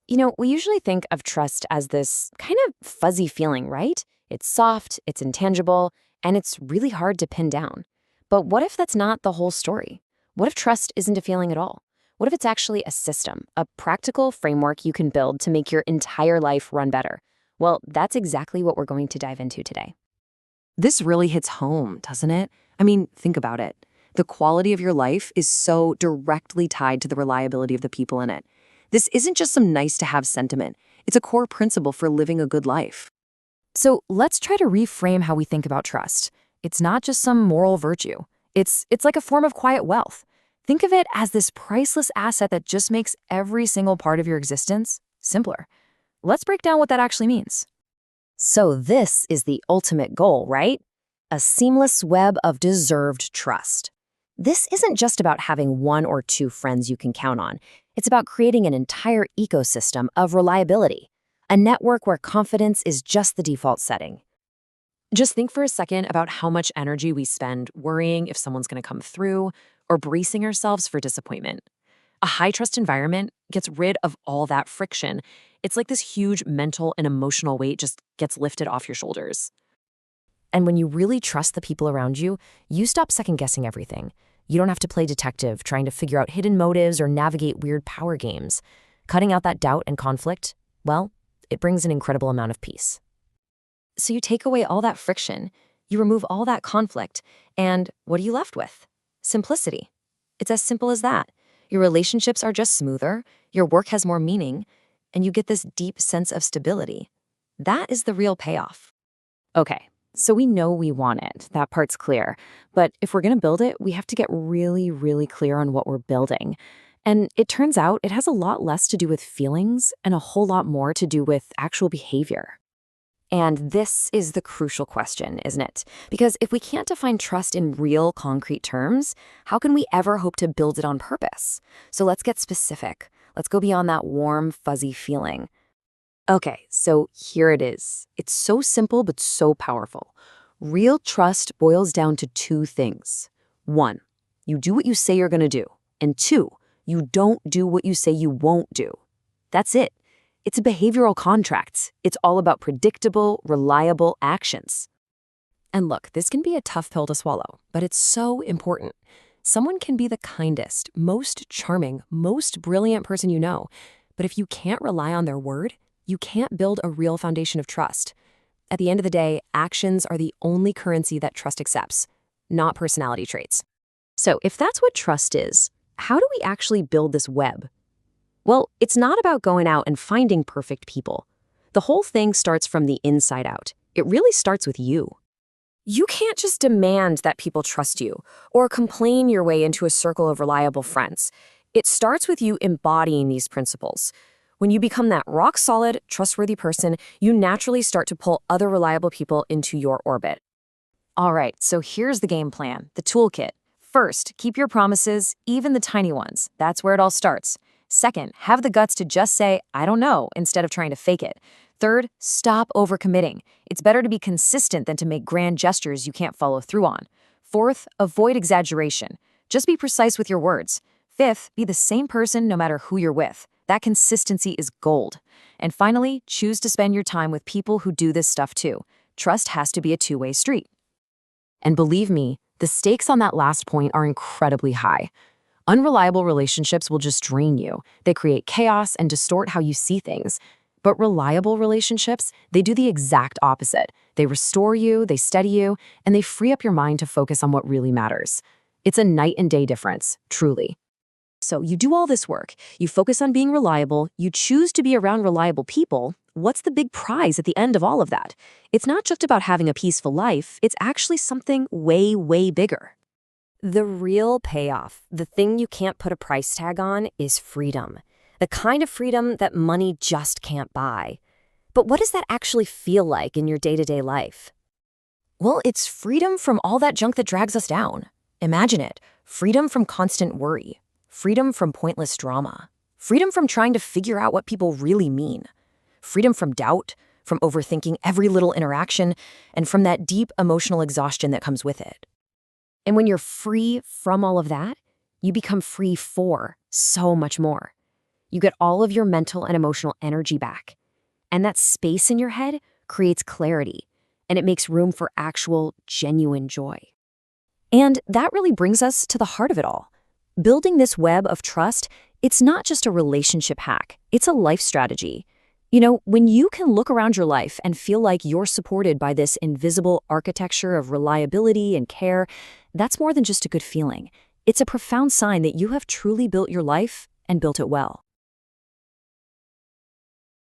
We usually think of trust as this kind of fuzzy feeling, right? It's soft, it's intangible, and it's really hard to pin down. But what if that's not the whole story? What if trust isn't a feeling at all? What if it's actually a system, a practical framework you can build to make your entire life run better? Well, that's exactly what we're going to dive into today. This really hits home, doesn't it? I mean, think about it. The quality of your life is so directly tied to the reliability of the people in it. This isn't just some nice-to-have sentiment. It's a core principle for living a good life. So let's try to reframe how we think about trust. It's not just some moral virtue. It's like a form of quiet wealth. Think of it as this priceless asset that just makes every single part of your existence simpler. Let's break down what that actually means. So this is the ultimate goal, right? A seamless web of deserved trust. This isn't just about having one or two friends you can count on. It's about creating an entire ecosystem of reliability, a network where confidence is just the default setting. Just think for a second about how much energy we spend worrying if someone's going to come through or bracing ourselves for disappointment. A high-trust environment gets rid of all that friction. It's like this huge mental and emotional weight just gets lifted off your shoulders. And when you really trust the people around you, you stop second-guessing everything. You don't have to play detective trying to figure out hidden motives or navigate weird power games. Cutting out that doubt and conflict, well, it brings an incredible amount of peace. So you take away all that friction, you remove all that conflict, and what are you left with? Simplicity. It's as simple as that. Your relationships are just smoother, your work has more meaning, and you get this deep sense of stability. That is the real payoff. Okay, so we know we want it. That part's clear. But if we're going to build it, we have to get really, really clear on what we're building. And it turns out it has a lot less to do with feelings and a whole lot more to do with actual behavior. And this is the crucial question, isn't it? Because if we can't define trust in real, concrete terms, how can we ever hope to build it on purpose? So let's get specific. Let's go beyond that warm, fuzzy feeling. Okay, so here it is. It's so simple but so powerful. Real trust boils down to two things. One, you do what you say you're going to do. And two, you don't do what you say you won't do. That's it. It's a behavioral contract. It's all about predictable, reliable actions. And look, this can be a tough pill to swallow, but it's so important. Someone can be the kindest, most charming, most brilliant person you know, but if you can't rely on their word, you can't build a real foundation of trust. At the end of the day, actions are the only currency that trust accepts, not personality traits. So if that's what trust is, how do we actually build this web? Well, it's not about going out and finding perfect people. The whole thing starts from the inside out. It really starts with you. You can't just demand that people trust you or complain your way into a circle of reliable friends. It starts with you embodying these principles. When you become that rock-solid, trustworthy person, you naturally start to pull other reliable people into your orbit. All right, so here's the game plan, the toolkit. First, keep your promises, even the tiny ones. That's where it all starts. Second, have the guts to just say, I don't know, instead of trying to fake it. Third, stop overcommitting. It's better to be consistent than to make grand gestures you can't follow through on. Fourth, avoid exaggeration. Just be precise with your words. Fifth, be the same person no matter who you're with. That consistency is gold. And finally, choose to spend your time with people who do this stuff too. Trust has to be a two-way street. And believe me, the stakes on that last point are incredibly high. Unreliable relationships will just drain you. They create chaos and distort how you see things. But reliable relationships, they do the exact opposite. They restore you, they steady you, and they free up your mind to focus on what really matters. It's a night and day difference, truly. So you do all this work, you focus on being reliable, you choose to be around reliable people. What's the big prize at the end of all of that? It's not just about having a peaceful life, it's actually something way, way bigger. The real payoff, the thing you can't put a price tag on, is freedom. The kind of freedom that money just can't buy. But what does that actually feel like in your day-to-day life? Well, it's freedom from all that junk that drags us down. Imagine it, freedom from constant worry, freedom from pointless drama, freedom from trying to figure out what people really mean, freedom from doubt, from overthinking every little interaction, and from that deep emotional exhaustion that comes with it. And when you're free from all of that, you become free for so much more. You get all of your mental and emotional energy back. And that space in your head creates clarity, and it makes room for actual, genuine joy. And that really brings us to the heart of it all. Building this web of trust, it's not just a relationship hack, it's a life strategy. When you can look around your life and feel like you're supported by this invisible architecture of reliability and care, that's more than just a good feeling. It's a profound sign that you have truly built your life and built it well.